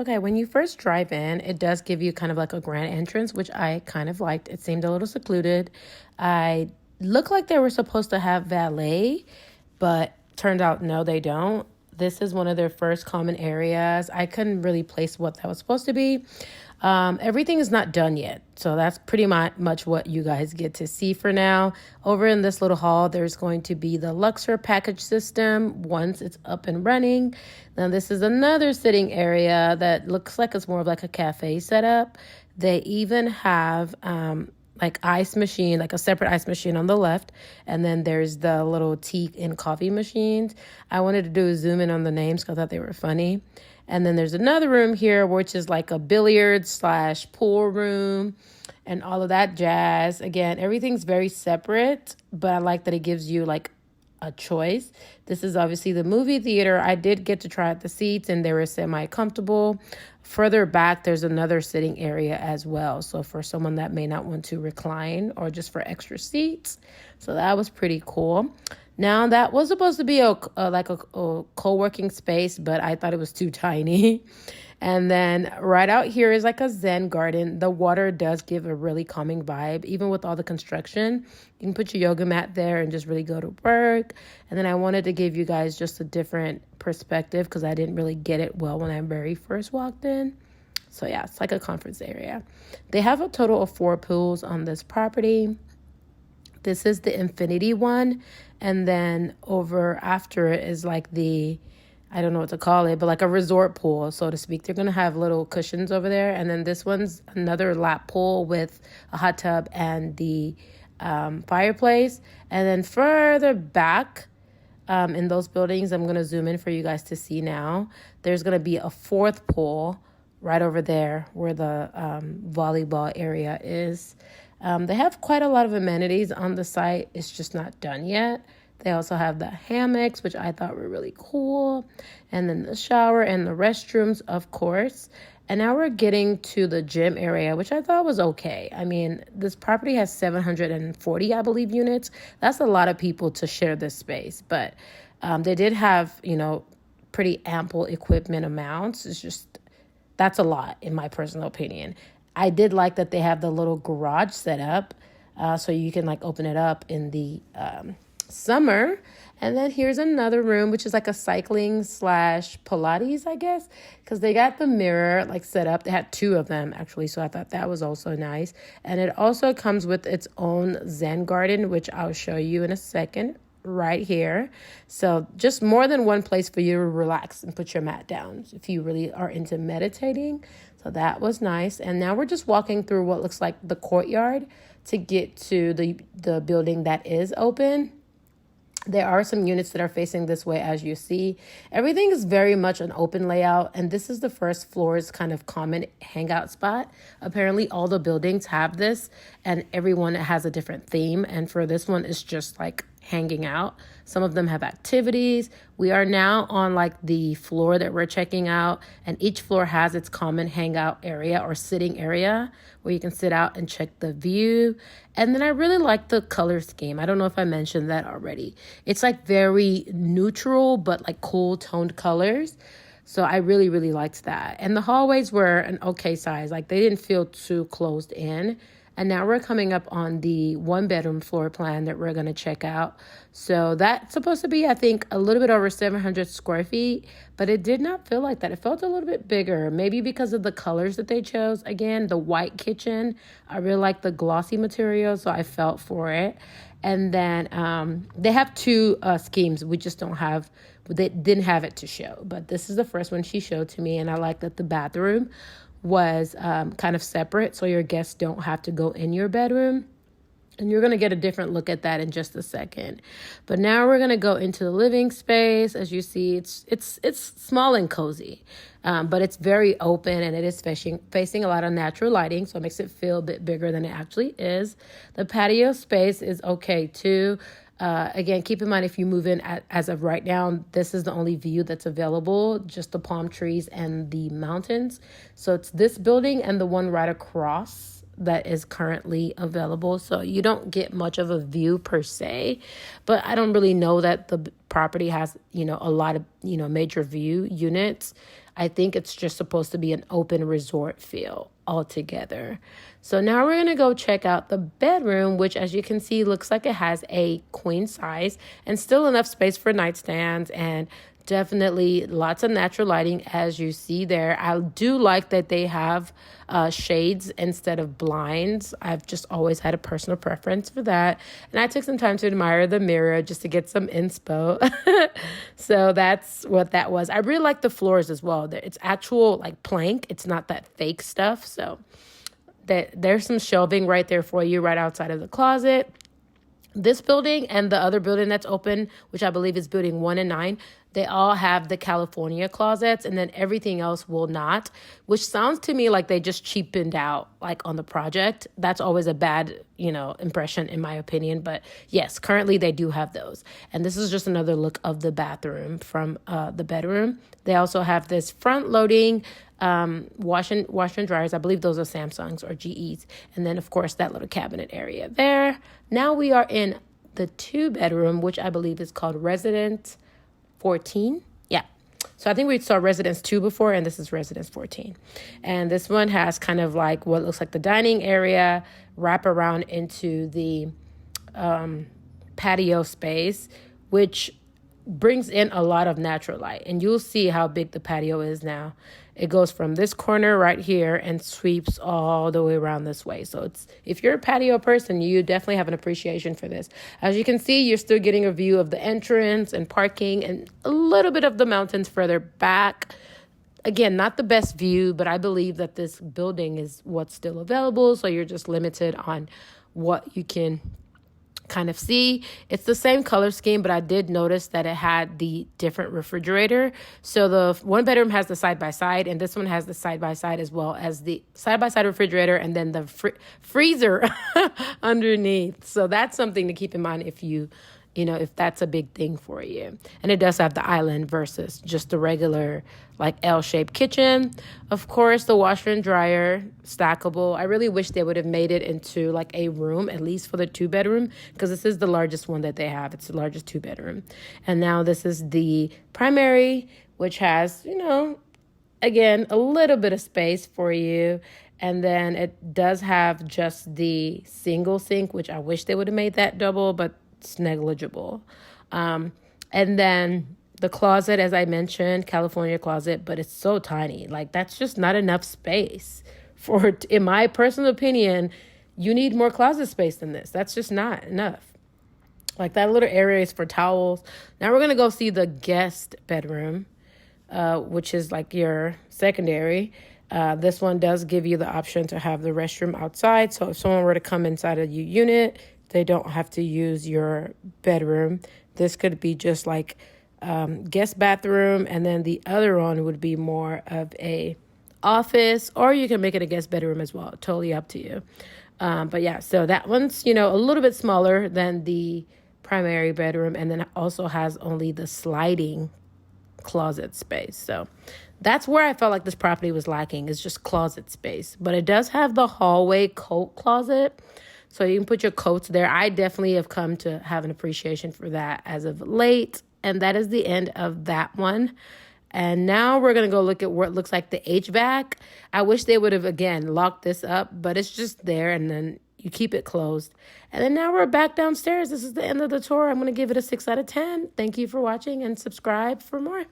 Okay, when you first drive in, it does give you kind of like a grand entrance, which I kind of liked. It seemed a little secluded. I looked like they were supposed to have valet, but turned out no, they don't. This is one of their first common areas. I couldn't really place what that was supposed to be. Everything is not done yet. So that's pretty much what you guys get to see for now. Over in this little hall, there's going to be the Luxor package system once it's up and running. Now this is another sitting area that looks like it's more of like a cafe setup. They even have like ice machine, like a separate ice machine on the left. And then there's the little tea and coffee machines. I wanted to do a zoom in on the names because I thought they were funny. And then there's another room here, which is like a billiard/pool room and all of that jazz. Again, everything's very separate, but I like that it gives you like a choice. This is obviously the movie theater. I did get to try out the seats and they were semi-comfortable. Further back, there's another sitting area as well. So for someone that may not want to recline or just for extra seats. So that was pretty cool. Now that was supposed to be a co-working space, but I thought it was too tiny. And then right out here is like a Zen garden. The water does give a really calming vibe, even with all the construction. You can put your yoga mat there and just really go to work. And then I wanted to give you guys just a different perspective because I didn't really get it well when I very first walked in. So yeah, it's like a conference area. They have a total of 4 pools on this property. This is the infinity one. And then over after it is like the, I don't know what to call it, but like a resort pool, so to speak. They're going to have little cushions over there. And then this one's another lap pool with a hot tub and the fireplace. And then further back in those buildings, I'm going to zoom in for you guys to see now. There's going to be a 4th pool right over there where the volleyball area is. They have quite a lot of amenities on the site. It's just not done yet. They also have the hammocks, which I thought were really cool. And then the shower and the restrooms, of course. And now we're getting to the gym area, which I thought was okay. I mean, this property has 740, I believe, units. That's a lot of people to share this space. But they did have, pretty ample equipment amounts. It's just, that's a lot, in my personal opinion. I did like that they have the little garage set up so you can like open it up in the summer. And then here's another room, which is like a cycling/Pilates, I guess, because they got the mirror like set up. They had 2 of them actually, so I thought that was also nice. And it also comes with its own Zen garden, which I'll show you in a second right here. So just more than one place for you to relax and put your mat down if you really are into meditating. So that was nice. And now we're just walking through what looks like the courtyard to get to the building that is open. There are some units that are facing this way, as you see. Everything is very much an open layout, and this is the first floor's kind of common hangout spot. Apparently, all the buildings have this, and everyone has a different theme. And for this one, it's just like hanging out. Some of them have activities. We are now on like the floor that we're checking out, and each floor has its common hangout area or sitting area where you can sit out and check the view. And then I really like the color scheme. I don't know if I mentioned that already. It's like very neutral, but like cool toned colors. So I really, really liked that. And the hallways were an okay size. Like they didn't feel too closed in. And now we're coming up on the 1-bedroom floor plan that we're going to check out. So that's supposed to be, I think, a little bit over 700 square feet, but it did not feel like that. It felt a little bit bigger, maybe because of the colors that they chose. Again, the white kitchen, I really like the glossy material, so I felt for it. And then they have 2 schemes. We just don't have, they didn't have it to show. But this is the first one she showed to me, and I like that the bathroom was kind of separate, so your guests don't have to go in your bedroom. And you're going to get a different look at that in just a second. But now we're going to go into the living space. As you see, it's small and cozy, but it's very open, and it is facing a lot of natural lighting, so it makes it feel a bit bigger than it actually is. The patio space is okay too. Again, keep in mind, if you move in as of right now, this is the only view that's available, just the palm trees and the mountains. So it's this building and the one right across that is currently available. So you don't get much of a view per se, but I don't really know that the property has, a lot of, major view units. I think it's just supposed to be an open resort feel altogether. So now we're going to go check out the bedroom, which as you can see, looks like it has a queen size and still enough space for nightstands and definitely lots of natural lighting as you see there. I do like that they have shades instead of blinds. I've just always had a personal preference for that. And I took some time to admire the mirror just to get some inspo. So that's what that was. I really like the floors as well. It's actual like plank. It's not that fake stuff. So there's some shelving right there for you right outside of the closet. This building and the other building that's open, which I believe is building 1 and 9, they all have the California closets, and then everything else will not, which sounds to me like they just cheapened out like on the project. That's always a bad, impression in my opinion. But yes, currently they do have those. And this is just another look of the bathroom from the bedroom. They also have this front loading wash and dryers. I believe those are Samsungs or GEs. And then, of course, that little cabinet area there. Now we are in the 2-bedroom, which I believe is called Residence 14. Yeah. So I think we saw Residence 2 before, and this is Residence 14. And this one has kind of like what looks like the dining area, wrap around into the patio space, which brings in a lot of natural light. And you'll see how big the patio is now. It goes from this corner right here and sweeps all the way around this way. So if you're a patio person, you definitely have an appreciation for this. As you can see, you're still getting a view of the entrance and parking and a little bit of the mountains further back. Again, not the best view, but I believe that this building is what's still available. So you're just limited on what you can kind of see. It's the same color scheme, but I did notice that it had the different refrigerator. So the 1-bedroom has the side-by-side, and this one has the side-by-side as well as the side-by-side refrigerator and then the freezer underneath. So that's something to keep in mind if that's a big thing for you. And it does have the island versus just the regular like L-shaped kitchen. Of course, the washer and dryer, stackable. I really wish they would have made it into like a room, at least for the 2-bedroom, because this is the largest one that they have. It's the largest 2-bedroom. And now this is the primary, which has, again, a little bit of space for you. And then it does have just the single sink, which I wish they would have made that double, but it's negligible. And then the closet, as I mentioned, California closet, but it's so tiny. Like, that's just not enough space for, in my personal opinion, you need more closet space than this. That's just not enough. Like, that little area is for towels. Now we're going to go see the guest bedroom, which is like your secondary. This one does give you the option to have the restroom outside. So if someone were to come inside of your unit, they don't have to use your bedroom. This could be just like guest bathroom, and then the other one would be more of a office, or you can make it a guest bedroom as well. Totally up to you. But yeah, so that one's, a little bit smaller than the primary bedroom, and then it also has only the sliding closet space. So that's where I felt like this property was lacking, is just closet space. But it does have the hallway coat closet, so you can put your coats there. I definitely have come to have an appreciation for that as of late. And that is the end of that one. And now we're going to go look at what looks like the HVAC. I wish they would have, again, locked this up, but it's just there, and then you keep it closed. And then now we're back downstairs. This is the end of the tour. I'm going to give it a 6 out of 10. Thank you for watching, and subscribe for more.